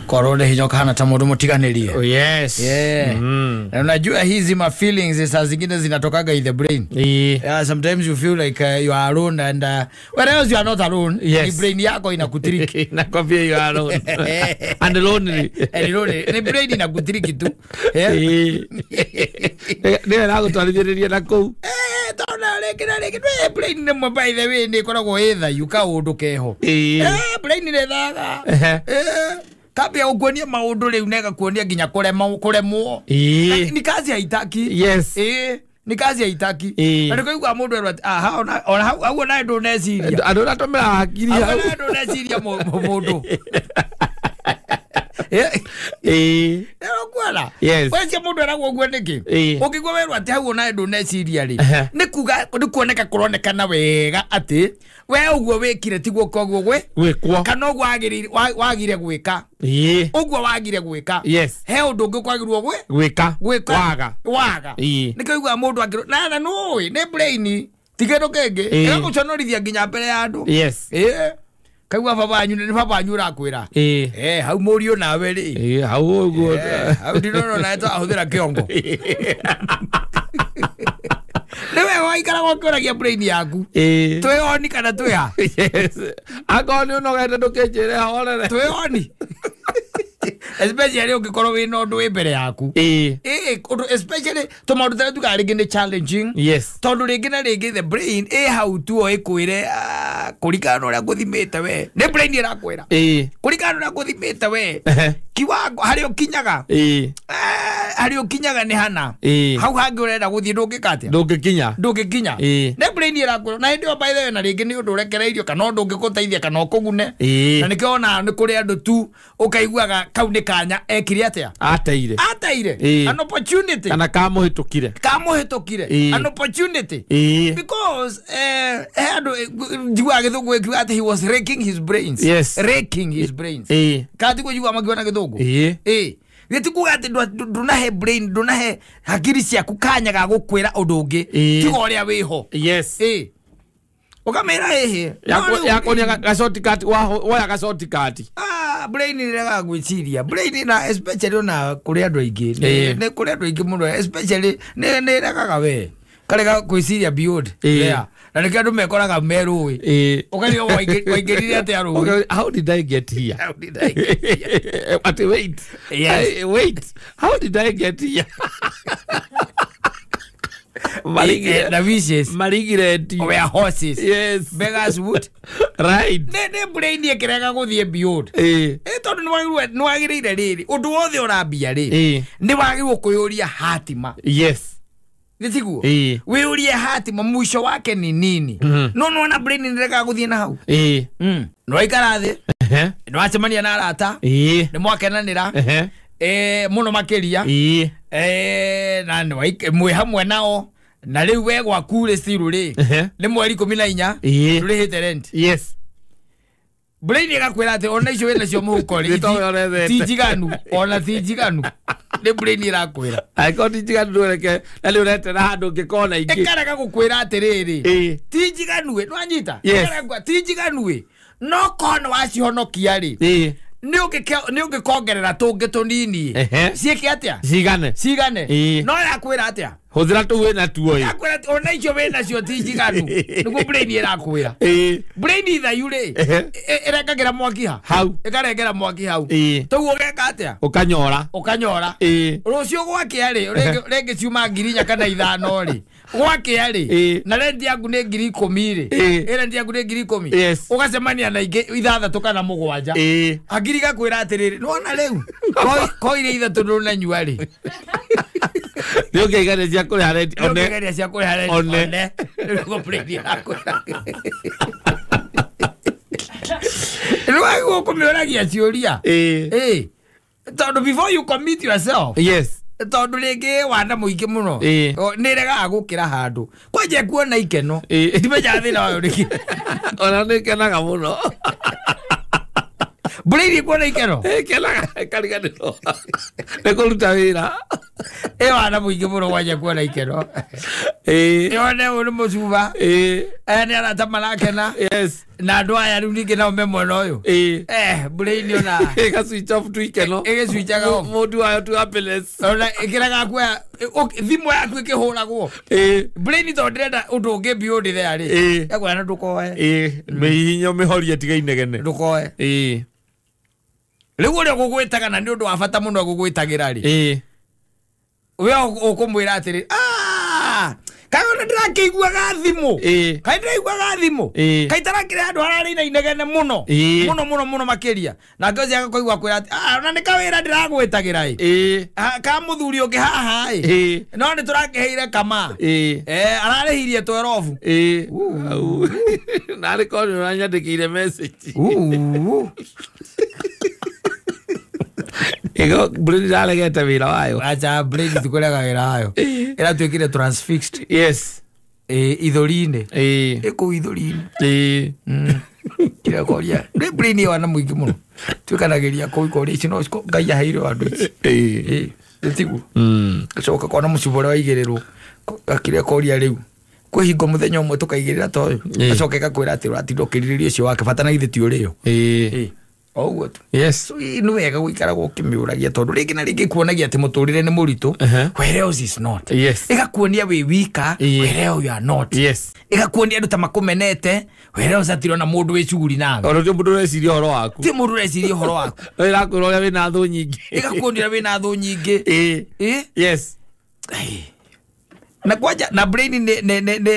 Korode hiyo kana tamudu mutiganirie. Oh yes. Yeah. Na unajua hizi ma feelings saa zingine zinatokaga in the brain. Yeah, sometimes you feel like you are alone and whereas you are not alone, the brain yako inakutiriki. Inakwambia you are alone. And lonely. And lonely. The brain inakutiriki tu. Yeah. Ndio nago twalithereria na kou. Tona leke brain ne mo by the way ni koragwo etha yuka undu keho. Brain ne thaga. Kabia ukuonia maundu riu nega kuonia ginya kuremwo. Ni kazi haitaki. Yes. Ni kazi haitaki. Na ndikoigwa mundu erwa ona hau na ndo neciria. Andu natomera hakiri hau. Ndo neciria mundu. Kuala. Yes. Wewe mundu aragwo guo niki. Ukigwa werwa ati hau na ndo neciria ri. Ni kuga ndikuoneka kuronekana wega ati we uguo wikire tiguo kogwo gwikwo kana uguo wagire gwika uguo wagire gwika he undu ungi kwagirwo gwika waga nikaigwa mundu angiro na no ne brain tigero kenge guconorithia nginya mbere ya andu kaigwa baba anyu rakwira hau murio nawe ri hau uguo hau ndinono na eta ahuthira kiongo Newe waikara gukuragia brain yaku. Twe oni kana twe ha. Yes. Agoni unogete ndukejere horere. Twe oni. Especially ukikorwo wina undu wi mbere yaku. Especially to maundu tare tukarigi ni challenging. Yes. Tondu ringi na ringi the brain how to oikwire kurikana uria guthimite we. Ne brain irakwira. Kurikana uria guthimite we. Kiwango hari ukinyaga. Hari ukinyaga ni hana. Hau hangi urenda guthie ndungikatia. Ndungikinya. Ne brain irakwira. Na ndio by the way na ringi ni undu urekereirio kana undu ungikuteithia kana ukugune. Na nikiona ni kuri andu tu ukaiguaga kau ni kanya ekire atia ateire an opportunity kana kamuhitukire an opportunity because jiwa githungu ekiwa ati he was raking his brains kati ko jiwa magiona githungu Getiku ati nduna he brain nduna he hakiri cia kukanya ga gukwira undu ungi tigo ria wiho ukamera hehe yako ni gasotikati woya gasotikati brain ni rega gwiciria brain na especially na kuri andu aingi ne kuri andu aingi muno especially ne rega we karega gwiciria beyond na ne kandu mekoraga meruwi ukario waingirire ati aruwi how did I get here but wait how did I get here Marigireti we are horses beggars wood ne brain ekirega guthie beyond tondu ni wagirire riri undu wothe urambia ri ni wagirwo kuyuria hatima Nitiguo we urie hatima mwisho wake ni nini no na brain ndirega guthie na hau no ikara thi no acemania na arata ni mwakenanira muno makiria na ni mwe hamwe nao na riu we gwaku ri still ri ni mweri 14 turi hit rent brain igakwira ati ona icio wena cio muhuko ri tijiganu ona tijiganu ni brain irakwira aiko tijiganu ndureke na riu rete na handu ngikona ingi ekaraga gukwira ati riri tijiganu we nwanyita ekaraga tijiganu we no kono wacihonokia ri ni ungikongerera tungi tunini cieke atia cigane no yakwira atia huthira tu wena tuo yakwira ona icio wena cio tijiganu niguo brain irakwira brain ithayu ri erengagira mwaki hau ekarengera mwaki hau toguo geka atia ukanyora rucio gwake ri renge ciuma ngirinya kana 5 ri gwake ri na rendi yangu ni 10,000 ri rendi yangu ni 10,000 ugacemania na ingi 6 kana 7 agiri gakwira atiriri nona riu koire ithatu nduna nyua ri Ndio ngegane cia kuri hareti one go play akwira Ruago kumioragia ciuria tondu before you commit yourself tondu ringi wanda muingi muno ni rega gukira handu kwaje kuona ikeno ndimeja thina wayo riki ona ni kenaga muno Brain ikona ikero kela kariganiro nekuruta wira wana muingi muno waje kuona ikero yone uri mucuba ene aratamara kena yes na andu aya riu ningi nao me mwena uyu Brain ona ega switch off tu ikeno ege switchaga off mundu wayo tu happiness ona ikiraga kwa thimu yaku ikihuragwo Brain to ndenda undu ungi build there ri egwa na ndukoe mehinyo mihoria tiga inegene ndukoe riu uri gugwitaga na ni undu wa bata muno gugwitagira ri we ukumwira atiri kaona ndirakeiguaga thimu kai ndiraiguaga thimu kai tarakire andu harari na inegene muno muno makiria na ngozi agakoigua kwira ona ni kawira ndiragwitagira ka muthuri ungi haha no ni turakeheire kama ararihirie 12 na ri kono uranyandikire message ego Brain dalegete wira wayo acha Brain tukorega wira wayo era twikire transfixed yes ithorine eko ithorine kira koria Brain wana muingi muno twikanageria koikoria ici no ngai aheire andu ici tigu coka kona mucubore waigererwo akire koria riu kwihingo muthenya umwe tukaigirira toyo acoke gakwira ati uratindukiriria ucio wake bata na ithe ti urio oguo tu yes so ni wega guikara gukimiuragia tondu ringi na ringi kuonagia ati muturire ni muritu where else is not yes igakuonia we wika where else you are not yes igakuonia andu ta makumenete where else atirona mundu we cuguri nawe ono ti mundu reciria horo waku ti mundu reciria horo waku irakwira uria wina thu nyingi igakuonia wina thu nyingi yes na kwaja na Brain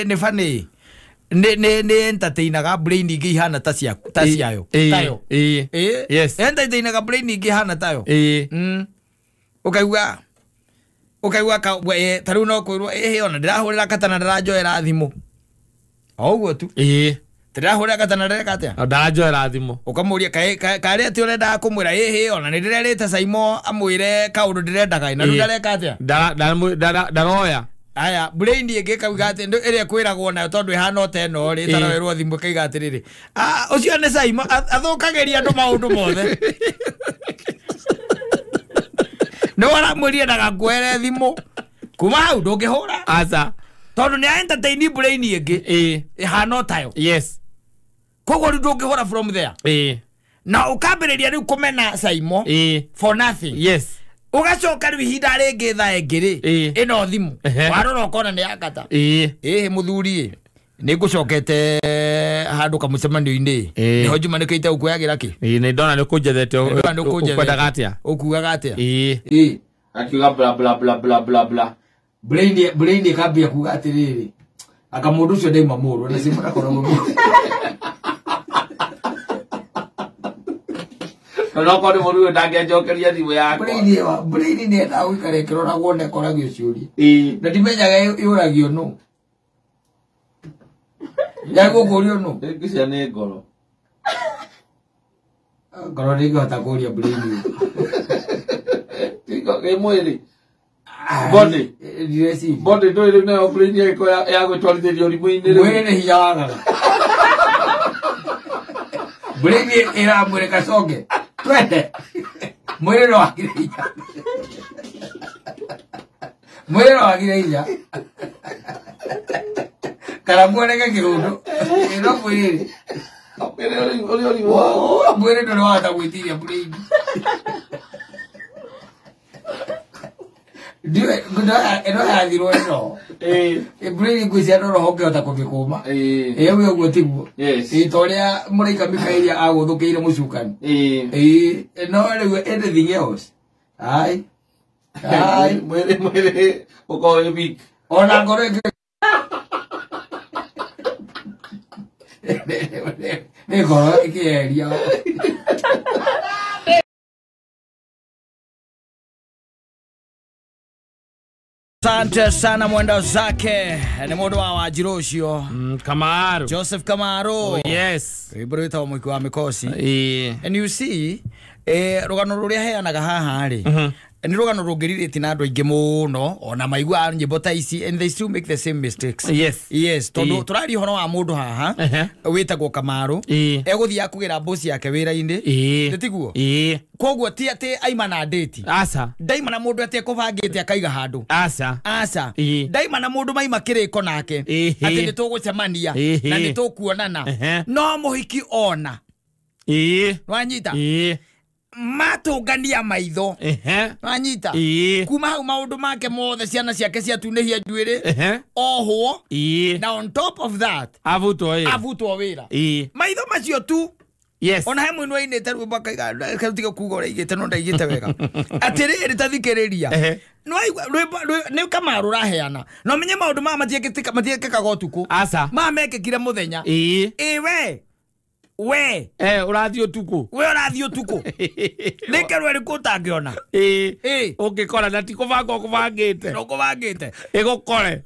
ne funny ne entertainaga Brain ingi ihana taciayo tayo yes entertainaga Brain ingi ihana tayo ukaigua ka taru no kwirwo ona ndirahurira katana ndirajoera thimu oguo tu ndirahurira katana ndireka atia ndirajoera thimu ukamuria kari ati urenda kumwira ona ndirerete Saimo amwire kaundu ndirendaga na ndareka atia ndaroya aya Brain igeka wigate ndo ere kwiragwo nayo tondu ihana oteno ri tarawerwo thimu kaiga atiriri ucio ne Saimo athukageria andu maundu mothe no wala muria daga kwere thimu kuma hau ndungihura aza tondu ni entertain Brain igi ihana otayo yes kogo ndungihura from there na ukambiriria riu kumena Saimo for nothing yes ugacoka riu ihinda ringi thaa ingiri ino thimu warora ukona ni yakata muthuri ni ngucokete handu kamucemanio-ini niho njumanĩkĩte ũkuoyagira ki ni ndona ni kunjethete ukwendaga atia ukugaga atia akiuga bla bla bla bla bla bla Brain kambia kuga atiriri aka mundu ucio ndaima mũrũ na Saimo ndakoragwo no kone mũrũ ndangĩnjokeria thimũ yakwa Brain ni enda gũikara ĩkĩroragwo na ĩkoragio ciũria na ndimenyaga yũragio nũ yagukurio nũ ĩngĩcia nĩ ngoro nĩngĩhota kũria Brain ĩ mwĩrĩ body ndũĩ nayo Brain ĩgĩkorwo ya gwĩtwarithĩria ũrimũ-inĩ rĩu mwĩrĩ nĩ hinya wagaga Brain ĩramwĩre kacoke twende mwĩrĩ no wagire hinya mwĩrĩ no wagire hinya kana muoneke kĩrũndũ ĩno mwĩrĩ mwĩrĩ ndũrĩ wahota gwĩtiria Brain ĩno yathirwo ĩno Brain ngwĩcia no roho ũngĩhota kũmĩkũma we ũguo tiguo ta ũrĩa mũraika Mikaeli agũthũkĩire mũcukani no rĩu anything else mwĩrĩ ũkorwo wĩ weak ona ngoro nĩ ngoro ĩkĩeria Asante sana mwenda zake ni mundu wa Wanjiru ucio Kamaru Joseph Kamaru yes ibrita omwiki wa mikosi and you see rugano ruria heanaga haha ri ni rugano rungirire na andu aingi muno ona maigua nyimbo ta ici and they still make the same mistakes. Yes tondu turari horo wa mundu haha witagwo Kamaru eguthia kugira bosi yake wira-ini nditiguo koguo ti ati aima na date asa daima na mundu ati kubangite akaiga handu asa daima na mundu maima kiriko nake ati ni tugucemania na ni tukuonana no muhiki ona wanyita matungania maitho wanyita kuma hau maundu make mothe ciana ciake ciatunehia njuiri ohwo na on top of that avutwo wira maitho macio tu ona he mwinu ainite rwimbo akaiga kuga uria igite no ndaigite wega atiriri tathikiriria ni Kamaru raheana no menye maundu ma matiekekaga utuku ma mekekire muthenya we urathi utuku nike rweri kutangiona ungikora na tikuvanga ukuvangite no kuvangite igukore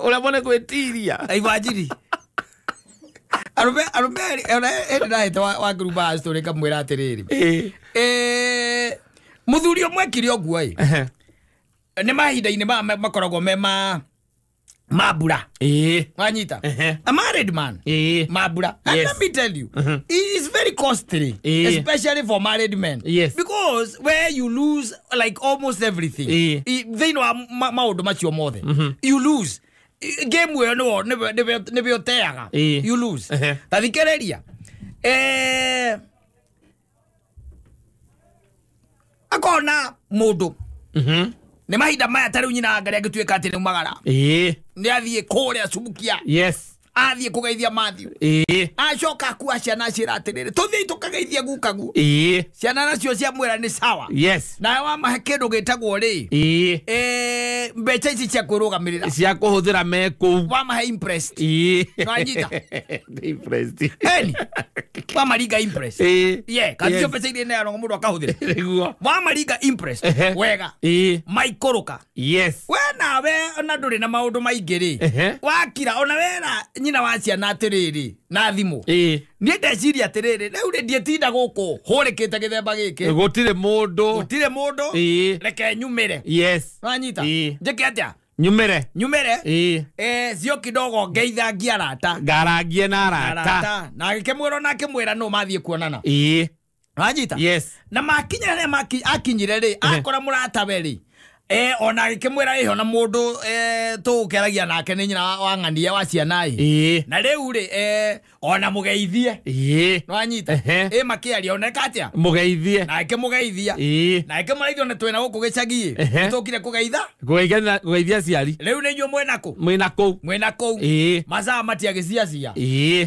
uria mone gwitiria aivajiri arume ona hete wa gruba story kamwira atiriri muthuri omwe kiri oguo ni mahinda-ini makoragwo mabura wanyita a married man mabura and let me tell you it is very costly especially for married men because where you lose like almost everything they know maundu macio mothe you lose game we no never oteaga you lose tathikereria akona mundu ni mahinda maya tari nyina ngari agituika ati ni magara ni athie kuria subukia athie kugeithia Matthew acoka kuwa ciana ciratirire tuthie tukageithia gukagu ciana nacio cia mwira ni sawa na wa mahe kindu gitagwo ri mbeca ici cia kwirugamirira cia kuhuthira meku wa mahe impressed nwanyita impressed wa mariga impressed kanio pesa ile na mundu akahuthira wa mariga impressed wega maikoroka we nawe ona nduri na maundu maingiri wakira ona wera nyina wa ciana atiriri na thimu ni ndeciria atiriri riu ndi tinda guku hurikite githemba giki gutire mundu reke nyumire wanyita njike atia nyumire cio kidogo ngeitha ngiarata ngarangie na arata na ngikimwira na kimwira no mathie kuonana wanyita na makinya ne akinyire ri akora murata beri ona ngikimwira iho na mundu tukeragia nake ni nyina wa ng'ania wa ciana na riu ri ona mugeithie nwanyita makiaria ona katia mugeithie na ngimugeithia na ngimuraithio na twena guku gicagi tukire kugeithia ciari riu ni nyu mwina ku masaa matiagiciacia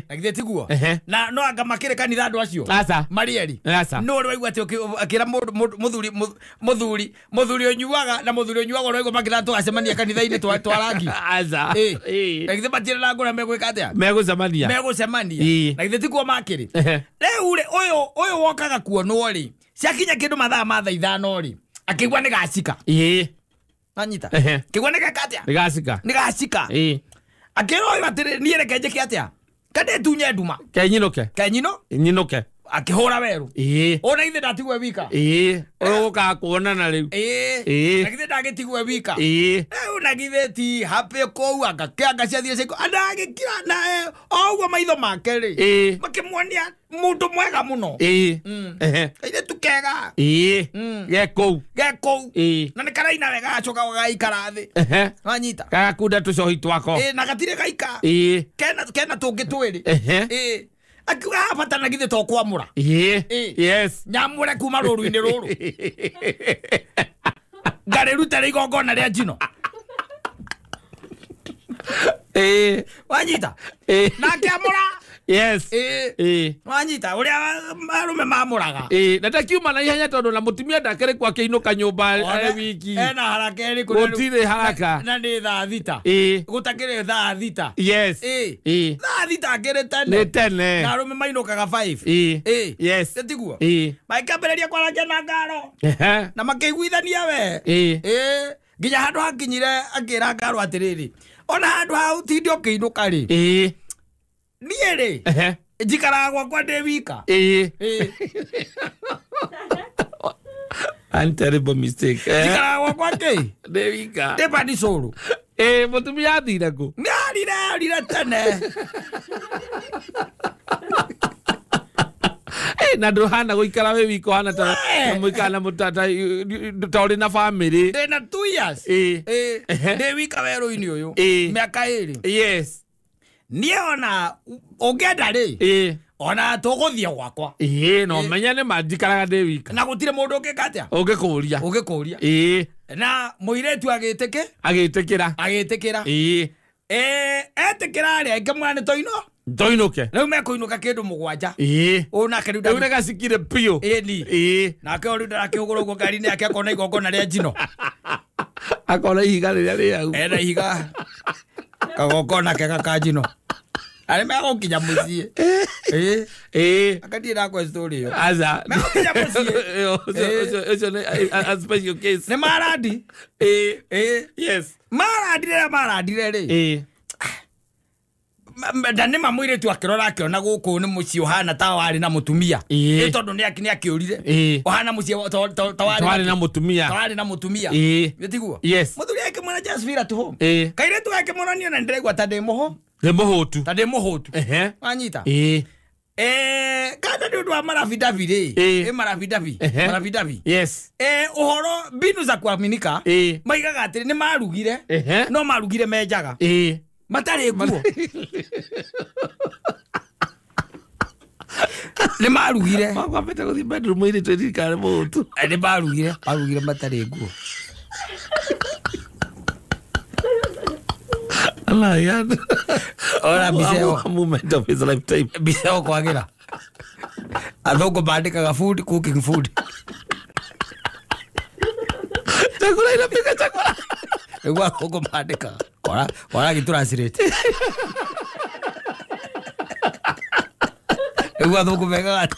na githe tiguo na no anga makire kanitha andu acio marieri no ri waigua ati akira muthuri onyuaga na muthuri onyuaga no magira tugacemania kanitha-ini twa rangi na githe matire na ngora megwika atia megucemania na githe tiguo makiri riu ri uyu wokaga kuonwo ri ciakinya kindu mathaa ma thaa ithano ri akigua ni gacika anyita kigua ni gakatia ni gacika akiro uyu atire ni reke njike atia kade tunye nduma kenyino akihora weru ona ithe ndatigwe wika uyu ka kuonana riu na githe ndagitigwe wika na githe ti happy kou anga ciathie ciko andagikira na oguo maitho make ri makimwonia mundu mwega muno ire tukega gekou na ni karaina wega acoka gaikara thi wanyita gakunda tucohi twako na gatire gaika kena tungi twiri akiuga hapata na githe to kwamura nyamure kuma ruru-ini ruru ngari rutare igongona ria njino wanyita na kiamura wanyita uria marume mamuraga na takiuma na ihenya tondu na mutumia ndakere kwa kiinuka nyumba are wiki ena haraka eri gutire haraka na ni thaa thita gutakire thaa thita thaa thita ngere tene na arume mainukaga 5 tiguo maikambĩrĩria kwarangia na ngaro na makĩiguithania we nginya handũ hakinyire akĩra ngaro atĩrĩrĩ ona handũ hau tindi ũkĩinũka rĩ niĩ rĩ njikaraga gwakwa ndĩ wika An terrible mistake. Tikara wakwa ke. Devika. Tepa ni solo. Mutumia athira ku. Ngarira tene. Na nduhana guikara we wiko hana ta muikana mutata tauri na family. Na 2 years. De wika wero ini uyu. Miaka 2. Yes. Niona ogeda ri. Ona togothia gwakwa. No menya ne majikaraga de wika. Na gutire mundu ungikatia. Ungikuria. Na muiretu agiiteke? Agiitekira. Etekira ari ngamwana toino. Toinoke. Rau mekuinuka kindu mugwanja. Ona kiruda. Rau gasikire pio. Na ke ori ndakigura ugo ngari yake akona igongona ria njino. Akona ihiga ria riau. Na ihiga. Kagongona ke gakanjino. Ari mego kinya mucie. Akati na kwa story yo. Aza. Mego kinya mucie. Eso a special case. Ne maradi. Yes. Maradire ri. Ndane mamwire tu akirora akiona guku ni muci uhana ta wari na mutumia tondu ni akiurire uhana muci tawari na mutumia yetiguo yes muthuri yake mwana just feel at home kaire tu yake mwana ni na ndiregwa ta demoho demohotu anyita kada ndu wa maravidavi maravidavi yes uhoro binu za kuaminika maigaga atiri ni marugire no marugire mejaga matare nguo ne marugire makwapeta guthi bedroom iri twirikare mutu ne marugire matare nguo Allah ya ora biseo moment of his lifetime biseo kwagira athoko bandikaga food cooking food chakula inapika chakula egwa koko bandika Ora kitranslate. Egwa thoko mega.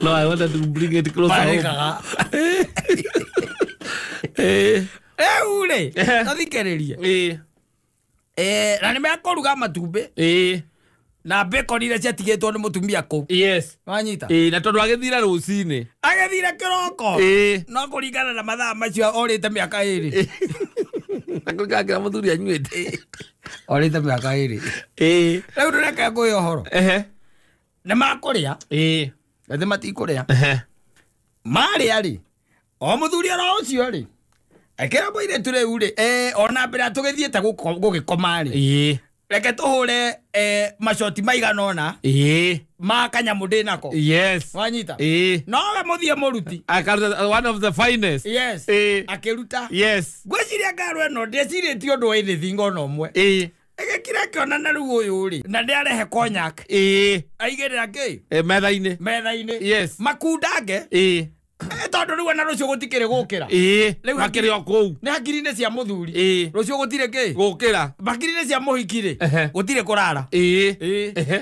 No, I wanted to bring it closer. Ule. Nathikeririe. Na nĩ mekũruga matumbe. Na bacon ile ciatigetwo nĩ mutumia kũ. Yes. Wanyita. Na tondu agithira rucini. Agithira kiroko. No kũringana na mathaa macio orite miaka 2. Nakugagira muthuri anywete. Orite miaka 2. Rĩu ndĩreka ngũĩ ũhoro. Nĩ makũrĩa. Gathe matikũrĩa. Marĩa rĩ. O muthuri ora ũcio rĩ. Ekera boire ture ure ona mbere tugithiete gugikoma ri reke tuhure mashoti maiganona ma kanyamu ndinako yes wanyita no we muthie muruti one of the finest yes akiruta yes gweciria ngaro eno ndecirĩtie ũndũ wa ithingo no mwe egekira kiona na rĩu ũyũ ri na ndiarehe konyak aigĩrĩra kĩ metha-inĩ yes makundange tondu riu na rucio gutikire gukira riu hakiri oku ni hakiri-inĩ cia muthuri rucio gutire ki gukira hakiri-inĩ cia muhikire gutire kurara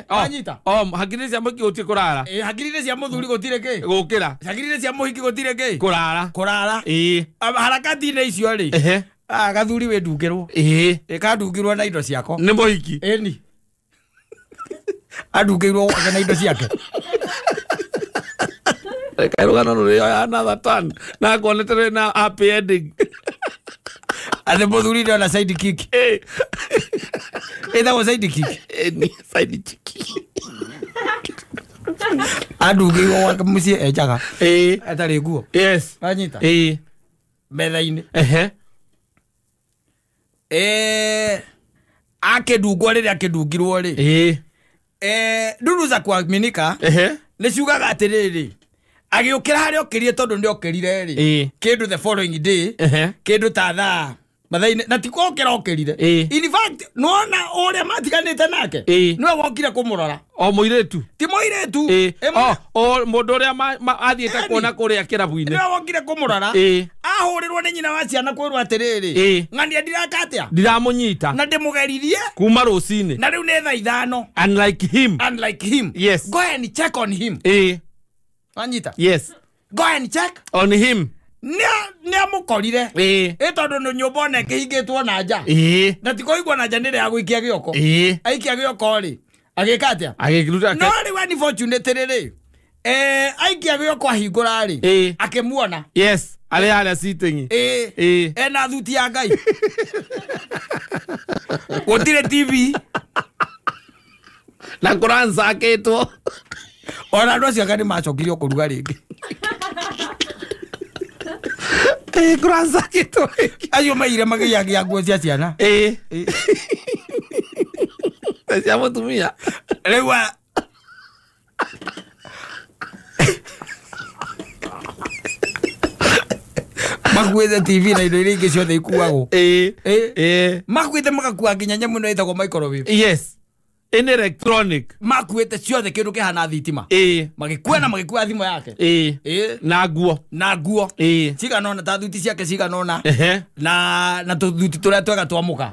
anyita hakiri-inĩ cia muhiki gutire kurara hakiri-inĩ cia muthuri gutire ki gukira hakiri-inĩ cia muhiki gutire ki kurara harakati-inĩ icio ri gathuri we ndungirwo kandungirwo na indo ciako ni muhiki ni andungirwo gwake na indo ciake Kairugano nuri another turn na kuonetere na happy ending ade muthuri ndio na side kick that was side kick ni side kick andungirwo gwake mucie ejaga atari nguo yes anyita metha-inĩ akĩndungwo rĩrĩa akĩndungirwo rĩ nduru za kuaminika nĩ ciugaga atĩrĩrĩ agiukira hari okirie tondu ni okirire ri kindu the following day kindu ta thaa mathaine na tiko okirire in fact nuona uria matiganite nake niwe wokire kumurora o muiretu ti muiretu o mundu uria athiete kuona kuria kirabu-ini niwe wokire kumurora ahurirwo ni nyina wa ciana kwirwo atiriri ng'ania ndirakatia ndiramunyita na ndimugeririe kuma rucini na riu ni thaa 5 unlike him yes go and check on him Anita. Yes. Go and check on him. Ni amukorire. Tondu no nyumba ne kihingetwo na nja. Na tikoigwa na nja nire agwikia gioko. Aikia gioko ri. Agikatia. Agikiruta. No ri wani fortunate ri. aikia vyo kwa hingura ri akimuona yes ale sitting ena thuti ya ngai gutire TV na kuranza aketwo ona ndo cia kani macokirio kuruga ringi kuranza aketwo ayo maire magiyagia nguo cia ciana cia mutumia rewa makwete TV na indo iringi ciothe ikuagwo makwete makakua nginya nyamu no itagwo microwave yes in electronic makwete ciothe kindu kihana thitima magikuena magikua thimo yake na nguo cigana ona ta thuti ciake cigana ona na tuthuti turia twega twamuka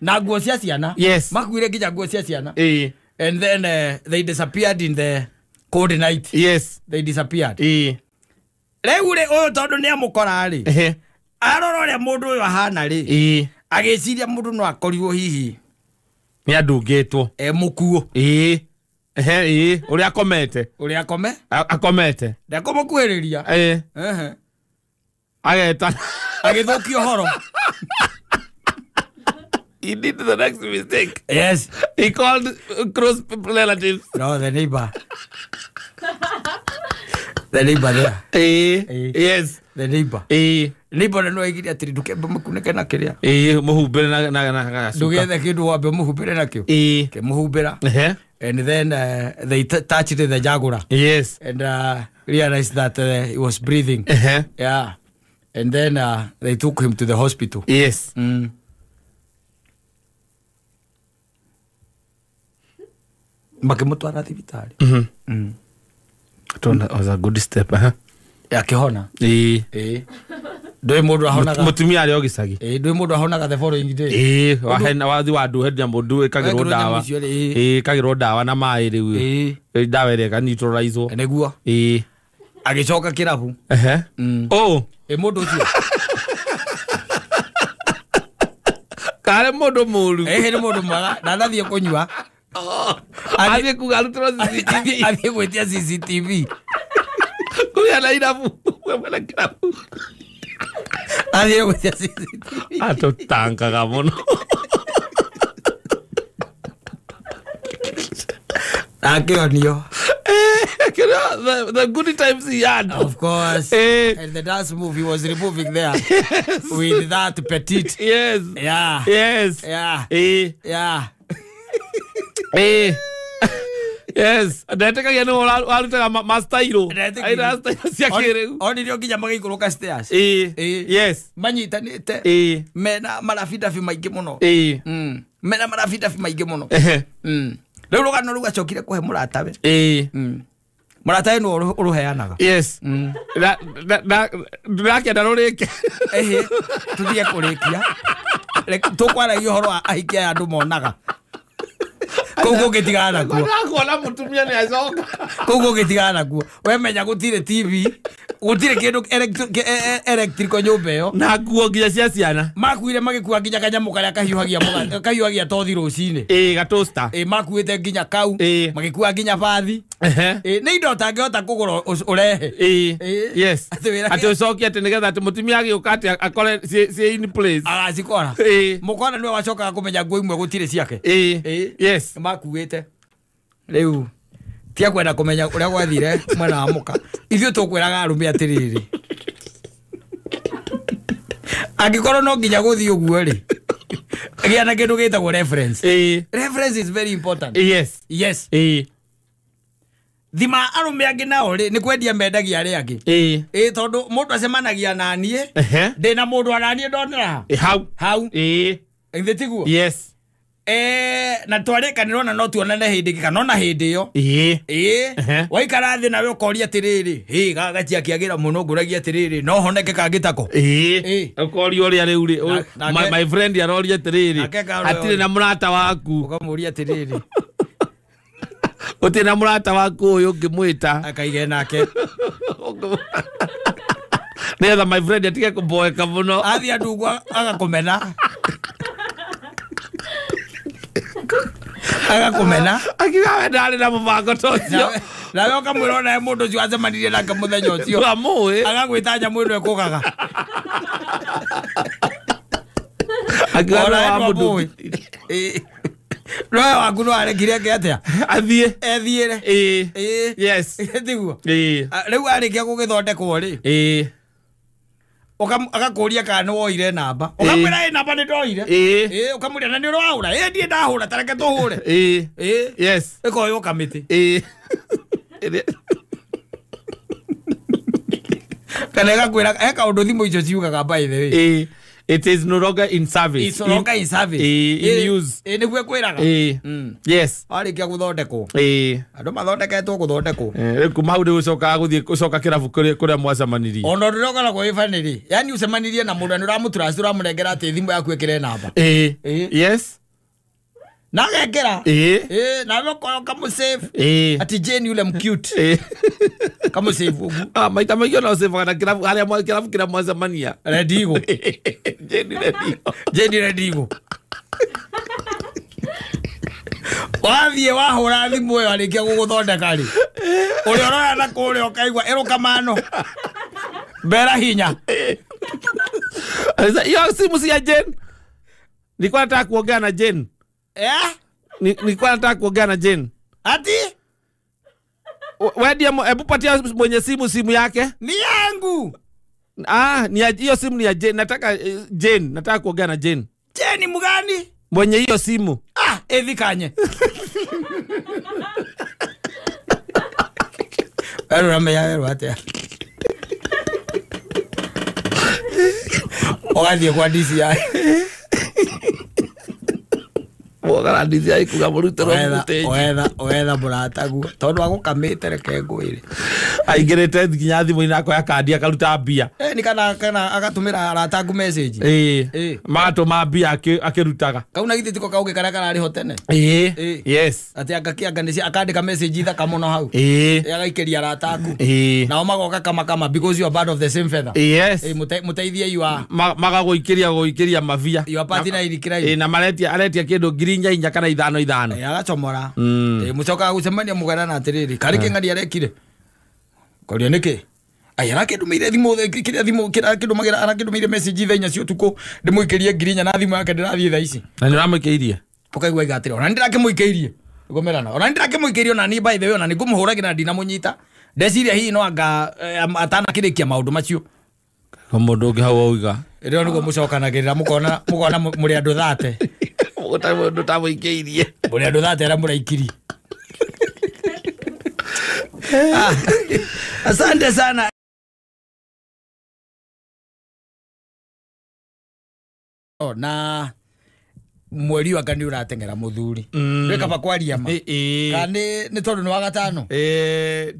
na nguo cia ciana makwire nginya nguo cia ciana and then they disappeared in the cold night yes they disappeared rĩu rĩ ũyũ tondũ nĩ amũkora rĩ arora ũrĩa mũndũ ũyũ ahana rĩ agĩciria mũndũ no akorirwo hihi nĩ andũngĩtwo mũkuo ũrĩa akomete akomete ndekũmũkuhĩrĩria ageta agĩthũkia ũhoro. He did the next mistake. Yes. He called close relatives. No, the neighbor. The neighbor there. Yes. The neighbor. Neighbor no igiri atiri ndukembe mukuneke na kiria. Muhumbire na ndugethe kindu wambe muhumbire nakio. Ke muhumbira. And then they touched the jaguar. Yes. And realized that he was breathing. Yeah. And then they took him to the hospital. Yes. Makimutwara thibitari. That was a good step, akihona ndoi mundu ahonaga mutumia ari ogicagi ndoi mundu ahonaga the following day wahena wathi wandu hendia mundu ikagirwo dawa ikagirwo dawa na mai riu dawa ire kanituraizwo neguo agicoka kirabu mundu ucio kare mundu muru ni mundu mwaga na ndathie kunywa athie kugarutwo CCTV athie gwetia CCTV kuya na irabu wena kirabu athie gwetia CCTV atotangaga muno akionio the good times he had, of course, and the dance move he was removing there with that petite. Yes. Yeah. Yes. Yeah. Yeah. Yes. Ndeteka yenu warutaga mastairo. Aira stairo cia kireu. Oni ndio nginya magikuruka stairs. Yes. Manyitanite. Mena marafida fi maingi muno. Mena marafida fi maingi muno. Rĩu rũgano rũu acokire kũhe mũratawe mũratawe no ũrũheanaga. Yes. Ndĩrakĩenda rũrĩke tũthiĩ kũrĩkia tũkwaragia ũhoro wa ahikia aya andũ monaga kũu gũgĩtigana nakuo kuona mũtumia nĩ acoka kũu gũgĩtigana nakuo wemenya gũtirĩ TV gũtirĩ kĩndũ electrical nyũmba ĩyo na nguo nginya cia ciana makuire magĩkua nginya kanyamũ karĩa kahiũhagia tothi rũcinĩ gatosta makuĩte nginya kau magĩkua nginya bathi nĩ indo ũtangĩhota kũgũra ũrehe. Yes. Atĩ ũcokia atĩ nĩgetha atĩ mũtumia agĩũka atĩ akore ciĩ in place agacikora mũkona nĩwe wacokaga kũmenya nguo imwe gũtirĩ ciake. Yes. Makuĩte rĩu tia kwenda kũmenya ũrĩa gwathire mwena wa mũka ithuĩ tũkwĩraga arũme atĩrĩrĩ angĩkorwo no nginya gũthiĩ ũguo rĩ gĩa na kĩndũ gĩtagwo reference. Reference is very important. Yes. Yes. Thima arũme angĩ nao rĩ nĩ kwendia mendagia arĩa angĩ tondũ mũndũ acemanagia na niĩ ndĩna mũndũ araniĩ ndonera hau ithĩ tiguo. Yes. Na twarĩkanĩrwo na no tuonane hĩndĩ ĩngĩ kana ona hĩndĩ ĩyo waikara thĩ nawe ũkoria atĩrĩrĩ gagatia kĩagĩra mũno ngũragia atĩrĩrĩ no honeke kangĩ tako ũkoria ũrĩa rĩu rĩ my friend aroria atĩrĩrĩ hatirĩ na mũrata waku ũkamũria atĩrĩrĩ ũtirĩ na mũrata waku ũyũ ũngĩmwĩta akaige nake nĩgetha my friend atige kũmboeka mũno athiĩ andungwa agakũmena agakumena akiga we ndarĩ na mũbango ta ũcio Na wewe kamwirona mundu ucio acemanirie nake muthenya ucio amwe agagwita mwendo ekugaga agora mundu Roho waku no arekire atia athie ethiire yes tiguo riu arikia gugithondekwo ri agakuria kana woire namba ukamwira namba ni ndoire ukamwira na ni urahura ndie ndahura tareke tuhure yes ikoyo kamiti kana gakwira eka undu thimu icio ciugaga by the way it is no longer in service. It's no longer in service. In use. Niguo kwiraga. Yes. Arikia guthondekwo. Andu mathondeketwo guthondekwo. Kuma hau gucoka guthie gucoka kirabu kuria mwacamanirie. Ono ndirogana kwa family. Yani ucemanirie na mundu uramutura uramurengera ati thimu yaku ekire namba. Yes. Nagekera na wako kama save ati Jane yule mcute kama save maita mayo na save kana kirabu hali ya kirabu kira mwazamania Redigo Jane Redigo wathie wahura thimu yo arikia guguthondeka ri uri orora na kuri okaigwa eruka mano bera hinya yo simu si ya Jane nilikuwa nataka kuongea na Jane nilikuwa nataka kuongea na Jane. Ati? Wewe ndiye hebu patia mwenye simu yake. Ni yangu. Ni hiyo simu ni ya Jane. Nataka Jane, nataka kuongea na Jane. Jane mgani? Mwenye hiyo simu. Evikanye. Rame ya wate. Ogadie kwa DCI. Ogara DCI kuga murutero muteje. Oetha buratagu. Tondu agukamite reke ngwire. Aigirete nginya thimu inako ya kandi akaruta mbia. Ni kana agatumira aratagu message. Mato mambia akirutaga. Kauna giti tiko kauge kana ari hotene. Yes. Ati agakia nisi akandika message itha kamono hau. Agaikeria aratagu. Na omagoka kama because you are part of the same feather. Yes. Muteithie you are. Magagoikeria mavia. You are part na irikira. Na aretia kindu ngirinya inya kana ithano. Agacomora. Mucoka gucemania mugana na atiriri. Karike ngari arekire. Koria niki? Ayara kindumeire thimu kiria thimu kindumagira arakindumeire message ithenya cio tuko ndimuikirie ngirinya na thimu yake ndirathie thaa ici. Na ndiramuikeirie. Ukaigwa igatire. Ona ndirakimuikeirie. Gomerana. Ona ndirakimuikeirie ona ni by the way ona ningumuhuragira ndina munyita. Ndeciria hihi no anga atana kirikia maundu macio. Mundu ungi hau oiga. Rio niguo mucokanagirira mukona muri andu thate. Mundu tamuikeirie. Muri andu thate ara muraikiri. Asante sana. Na mweri wa kani uratengera muthuri reka bakwaria ma kani ni tondu ni wa gatano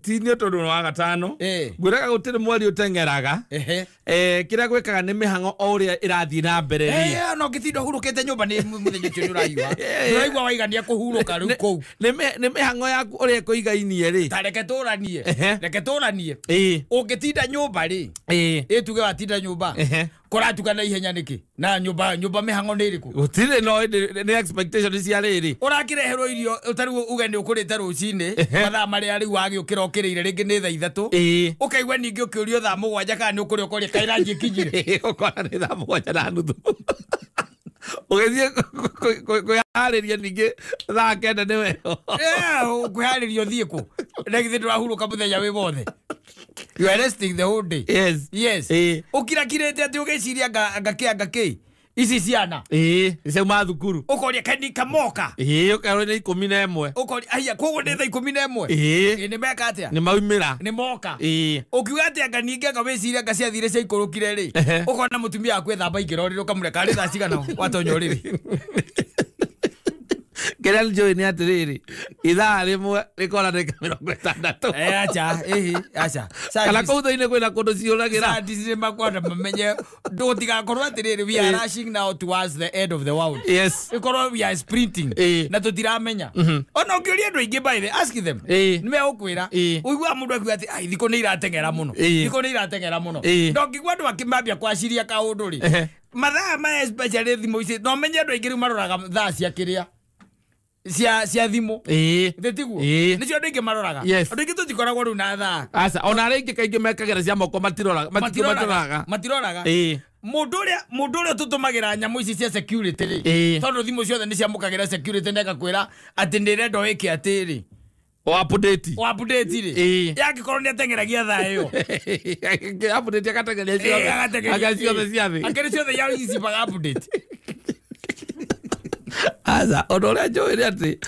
ti ni tondu ni wa gatano gwiraga gutire mweri utengeraga kira gwikaga ni mihango oria irathii na mbere ri no gitindo hurukite nyumba ni muthenya cio ni uraigwa waigania kuhuruka riu kou ni mihango yaku oria kuigainie ri tareke turanie ungitinda nyumba ri tuge watinda nyumba kuratukana ihenya niki na nyumba mihango ni iriku utire no ni expectation cia riri urakireherwo irio utari ugeni ukurite rucini mathaa maria riu wagiukira ukirire ringi ni thaa 3 ukaigwa ningi ukiurio thaa 7 kana ni ukuri ukori kairanji kijire ukora ni thaa 7 na nuthu ugethie kwihariria ningi thaa 9 ni weho kwihariria thie ku ngithi ndurahuruka muthenya wi wothe. You are resting the whole day. Yes. Ukirakirete ati ugeciria ngaki ici ciana icio ma thukuru ukoria kani kamoka ukaro ni 11 ukoria aya kogo ni thaa 11 ni meka atia ni maumira ni moka ukiuga atia nganinge ngaweciria ngaciathire cia ikurukire ri ukona mutumia akwe thamba ingiroriro kamureka ri thaa cigana watonyo riri Kera njoi ni atiriri ithaa rimwe rikora ndeka 60 acha kana kuthine kwina kundu ciuragira ndicire makwanda mamenye ndutigakorwo atiriri we are rushing now towards the end of the world. Yes, ikorwo we are sprinting na tutiramenya ona ungiuria andu aingi by the ask them nime ukwira uigwa mundu akuga ati ai thiko ni iratengera muno ndongigwa andu akimambia kwaciria kaundu ri mathaa ma especially thimu ici no menye andu aingi maroraga thaa cia kiria cia thimo ndetigu nicio ndingi maroraga ndingi tutikoragwo ru na tha asa ona ringi kaingi mekagera cia moko matiroraga mundu uria tutumagira nyamu ici cia security ri tondu thimu ciothe ni ciamukagira security ndeka kwira ati ndirenda wiki atiri update ri yakikorwo ni atengeragia tha iyo update akatengeria ciothe ciathi akiri ciothe ya ici ba update asa odoria joire ati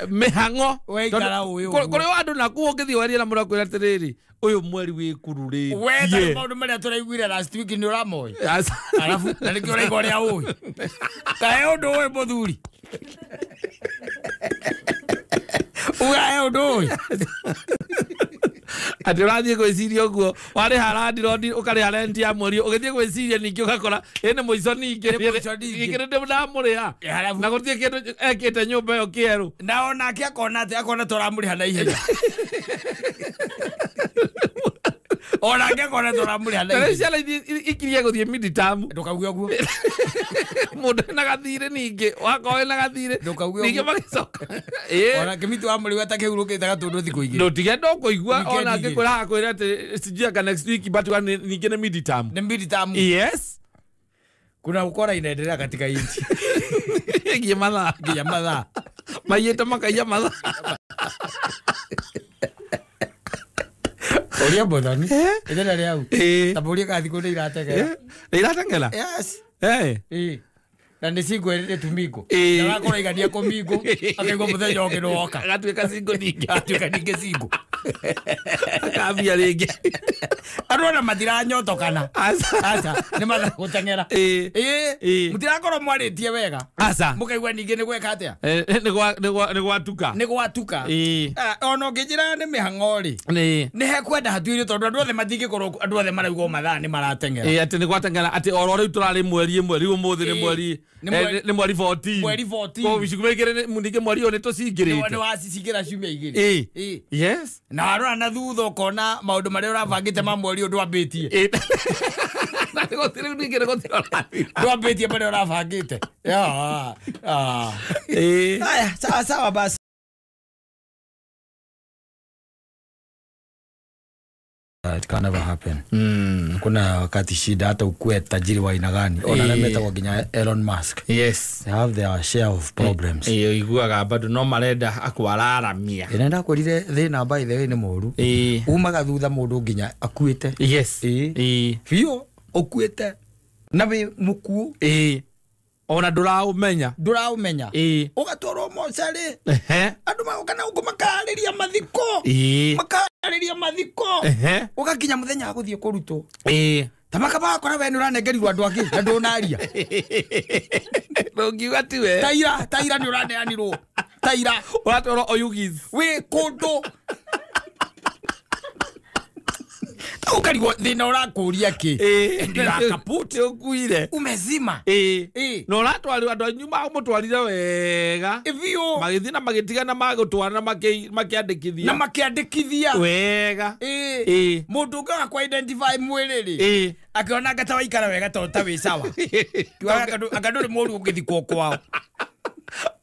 mihango kuri andu na kuongethi wari na mura kwira atiriri uyu mweri wi kururi we maundu maria turaiguire last week ni uramoi alafu na nikio raigo ria ui kae undu we muthuri ugae undu ui ati urathie gwiciria uguo wari harandi rodi ukari harendi ya mweri ugithie gwiciria ningi ugakora ene muico ningi ikirinde ndamuria na gutie kindu ekite nyumba yo kieru na ona akona turamuriha na ihenya ona akona turamuriha na ihenya ciana ikirie guthie midterm ndukauge uguo mundu na gathire ningi wakoe na gathire ndukauge ningi magicoka ona kimitu wa muri wata kehurukite gatundu thiku igiri ndutige ndokuigua ona ngikwira akwira ati sijia next week but ningi ni midterm yes kuna ukora inaendelea katika nchi giya madha mayeta makaya madha oria bodani edela leo taburia kathiko ni iratengela yes na ndisigo ende tumiko na wakora igania komigo akaigwa muthenya okiroka gatweka singo ningi singo akambia ringi arona matira nyotokana asa ni matha gutengera mutirakorwo mwaritie wega asa mukaigwa ningi ni gweka atia ni gwatuka ona ngijira ni mihang'ori ni hekwenda hatuire tondu andu othe matingikorwo andu othe maraigwo mathaa ni maratengera ati ni gwatengera ati oro riu turari mweri umuthi ni mweri ni mweri 14 ko bicigumekere munike mweri one to singirite ni wasicingira ciumia igiri yes na arora na thutha ukona maundu maria urabangite ma mweri undu ambitie na gotire ningire gotire ndwambitie maria urabangite aya sawa basi it can never happen. Kuna wakati shida hata ukue tajiri wa aina gani. Ona nameta kwa ginya Elon Musk. Yes. They have their share of problems. Iguaga bado no marenda akwararamia. Inenda kwirire thina by the way ni moru. Umaga thutha mundu ginya akuite. Yes. Fio okuite. Na we muku. Ona nduraumenya ugatwaro mocari andu magokana uko makariria mathiko ugakinya muthenya wa guthie kurutwo tamaka bakora we nuranengerirwo andu angi na ndunaria ngiuga tiwe taira ni uraneanirwo taira uratwaro oyugis we kundu ukarigwo thina urakuria ki ndira kaputi ukuire umezima no uratwari andu anyu magumutwarire wega ivio magithina magitigana magutwara na makiandikithia wega mundu unga kwa identify mwiriri akiona ngata waikara wega tota wi sawa akanduri mundu ungithikwo kwao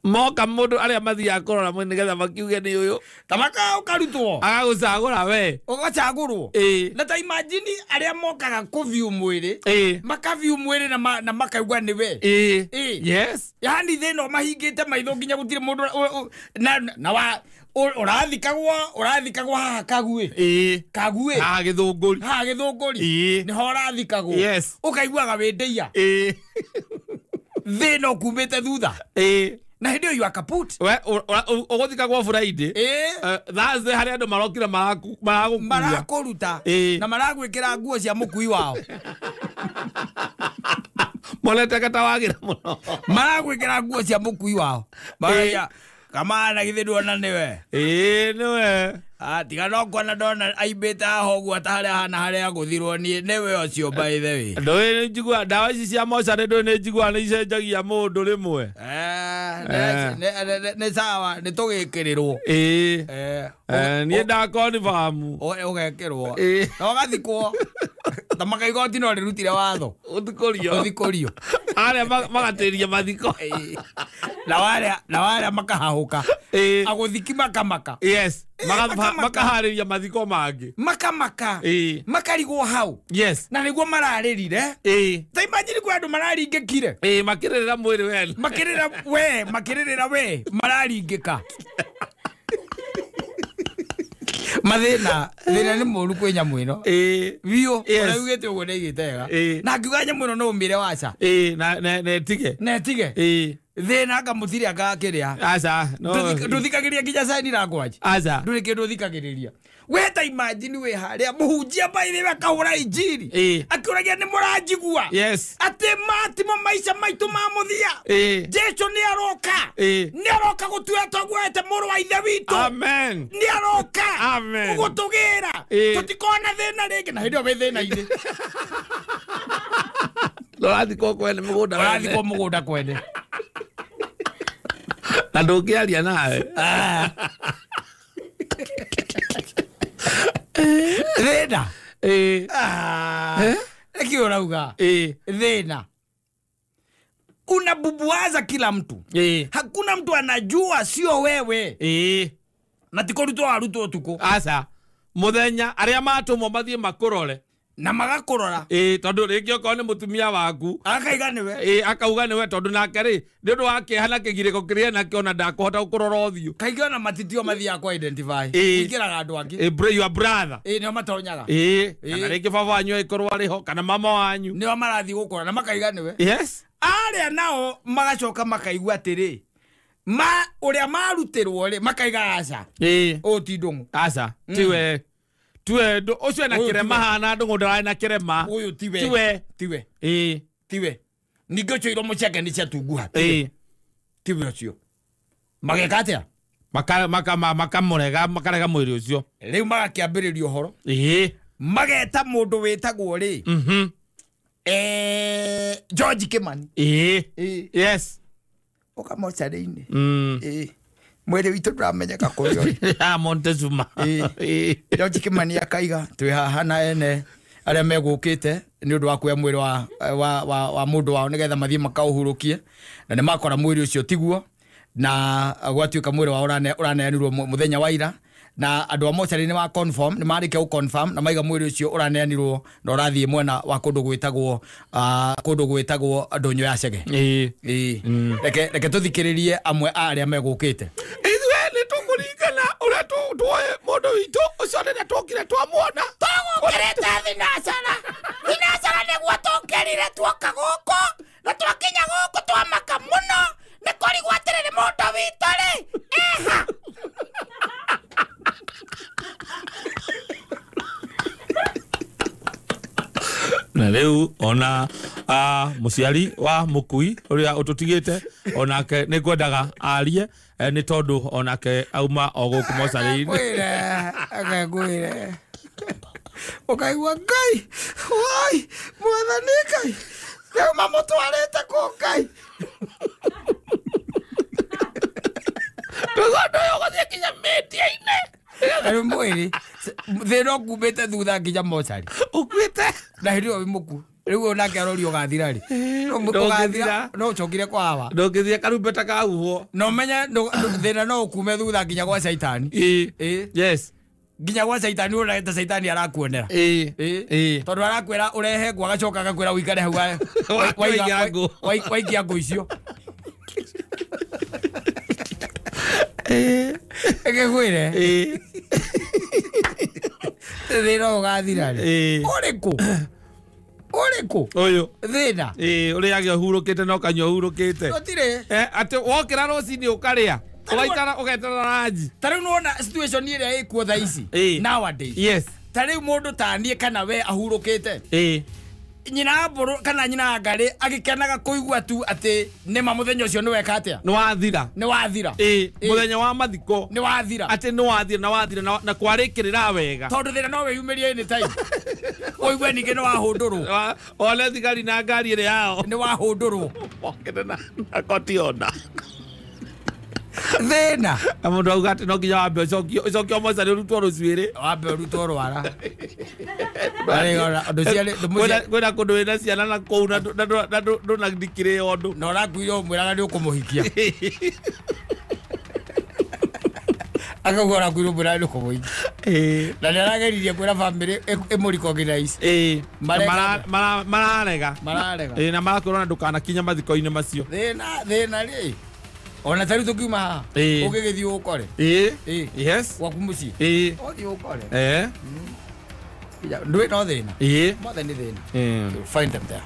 moka mundu aria mathia korora mwene getha makiuge ni uyu tamaka ukarutwo agagucagura we ugacagurwo na ta imagine aria mokaga kuview mwiri makaview mwiri na makaigwa ni we yes yani theno mahingite maitho nginya gutire mundu na wa urathikagwo haha kague githunguri ni ho urathikagwo ukaiguaga windeia theno kumite thutha na hindi you are kaput we uguthikagwo Friday Thursday hari andu marokira marakuruta na maragwikira nguo cia mukui wao molete katawagira muno maragwikira nguo cia mukui wao baya kama na githe ndona niwe niwe tiga no kwana ndona aibeta hogu atahare hana haria guthirwo ni niwe ocio by the way ndoe njigua ndawa ici cia moca ndoe ni njigua ni icenjagia mundu rimwe ne sawa ni tugikirirwo ni ndakoni famu ugekirwo no gathikwo tamaka igoti no rirutire watho uthikurio Are magatiria mathiko. Na wale makahahuka. Aguthiki makamaka. Yes. Makahariria mathiko mangi. Makamaka. Makarigwo hau. Yes. Na niguo mararĩrire. Ta imagine kwa andu mararingĩkire. Makirĩrĩra mwĩrĩ we. Makirĩrĩra we mararingĩka. Mathina nĩ mũru kwĩ nyamũ ĩno. Biũ ũraugĩte ũguo nĩigĩtega. Na ngiuga nyamũ ĩno no ũmĩre waca. Na etige. Thina ngamũtiri akakĩrĩa. Aca. Ndũthikagĩria nginya cani na ngwanji. Aca. Ndũrĩ kĩndũ ũthikagĩrĩria. We ta imagine we harĩa mũhunjia baithe akahũra injiri. Akĩũragia nĩ mũranjigua. Yes. Atĩ matimo maica maitũ ma mũthia. Jesu nĩ aroka. Nĩ aroka gũtuĩra tũguoete mũrũ wa ithe witũ. Amen. Nĩ aroka. Amen. Gũtũgĩra. Tũtikona thĩna rĩngĩ na hĩndĩ ĩyo wĩ thĩna-inĩ. Ũrathikwo kwene mũgũnda. Ũrathikwo mũgũnda kwene. Na ndũngĩaria nawe. Thĩna. Eki unauga. Thĩna. Unabubuaza kila mtu. Hakuna mtu anajua sio wewe. Na tikorutwo warutwo tuko. Aca. Muthenya aria matumwo mathie makurore. Na magakurora. Tondu ringi okorwo ni mutumia waku. Akaiga niwe. Akauga niwe tondu nake ri ni undu wa kihana kigiriko kiria nakio na ndakuhota gukurora uthio. Kaigi ona matitio mathia kwa identify. Ikiraga andu angi. Your brother. Nio matonyaga. Kana ringi baba wanyu ikorwo ari ho kana mama wanyu. Nio marathi gukora na makaiga niwe. Yes. Aria nao magacoka makaigua atiri. Uria marutirwo ri makaiga aca. O ti ndungu. Aca. Tiwe ucio na kirema hana ndungu ndara na kirema. Uyu tiwe. Tiwe. Ningo cyo iro mucheke ni chatunguha. Tiwe ucio. Mageka atia? Makamurega makarega mwiri ucio. Riu magakiambiriria uhoro. Mageta mundu witagwo ri. George Kimani. Yes. Ukamocari-ini. Mwere witũ nduramenyeka kũrĩa Montezuma. George Kimani akaiga twĩ haha na ene arĩa megũkĩte nĩ ũndũ wa kuoya mwĩrĩ wa mũndũ wao nĩgetha mathiĩ makaũhurũkie na nĩ makora mwĩrĩ ũcio tiguo na gwatuĩka mwĩrĩ wao ũraneanirwo mũthenya wa ira na andũ a mocarĩ nĩ ma confirm nĩ marĩkia gũconfirm na maiga mwĩrĩ ũcio ũraneanirwo na ũrathiĩ mwena wa kũndũ gwĩtagwo ndũnyũ ya Chege. Reke tũthikĩrĩrie amwe a arĩa megũkĩte. Ithuĩ nĩtũkũringana ũrĩa tuoye mũndũ witũ ũcio nĩ twokire twamwona. Tũgũkĩrĩte thinacara nĩguo tũkĩrire tuoka gũkũ na twakinya gũkũ twamaka mũno nĩ kũrigwo atĩrĩ mũndũ witũ rĩ. Na riu ona muciari wa mukui uria ututigite onake ni kwendaga arie ni tondu onake auma oguku mocari-ini agagwire ukaigua Ngai wai mwathani Ngai leo mamutwarite ku Ngai tugondo yogothie kinya media-ini ari mwiri thero kumite thutha nginya mocari ukuite na hĩndĩ ĩyo wĩ mũku rĩu onake arorio gathira rĩ ũgathira no ũcokire kwa hawa ndũngĩthie karumbeta kahuhwo no menye thĩna no ũkume thutha nginya gwa caitani. Yes. Nginya gwa caitani ũragĩte caitani arakuonera tondũ arakwĩra ũrehe ngũ agacoka agakwĩra ũikare hau waikia ngũ icio egegwĩre thĩna ũgathira rĩ ũrĩkũ ũyũ thĩna ũrĩage ũhurũkĩte no kanyua ũhurũkĩte gũtirĩ atĩ wokĩra rũcinĩ ũkarĩa ũgaikara ũgetera ranji. Ta rĩu nĩwona situation ĩrĩa ĩkuo thaa ici nowadays. Yes. Ta rĩu mũndũ ta niĩ kana we ahurũkĩte nyina mbũrũ kana nyina ngarĩ agĩkenaga kũigua tu atĩ nĩma mũthenya ũcio nĩ weka atĩa nĩ wathira mũthenya wa mathiko nĩ wathira atĩ nĩ wathira na kwarĩkĩrĩra wega tondũ thĩna no wĩyumĩrie anytime ũigue ningĩ nĩ wahũndũrwo ole thigari na ngari ĩrĩ yao nĩ wahũndũrwo okĩte na kotiona thina amundu auga ati no nginya wambe icokio moca ni rutwo rucwiri wambe rutwo rwara kwina kundu wina ciana na kou na ndunandikire ondu na urakwire umwiraga ni ukumuhikia akauga urakwire umwiraga ni ukumuhikia na ni arageririe kwira family imuriko organize mararega na marakwirwo na ndukanakinya mathiko-ini macio thina ri ona tari tukiuma haha ugigithii ukore yes gwaku mucii uthii ukore ndwi no thina mothe ni thina find them there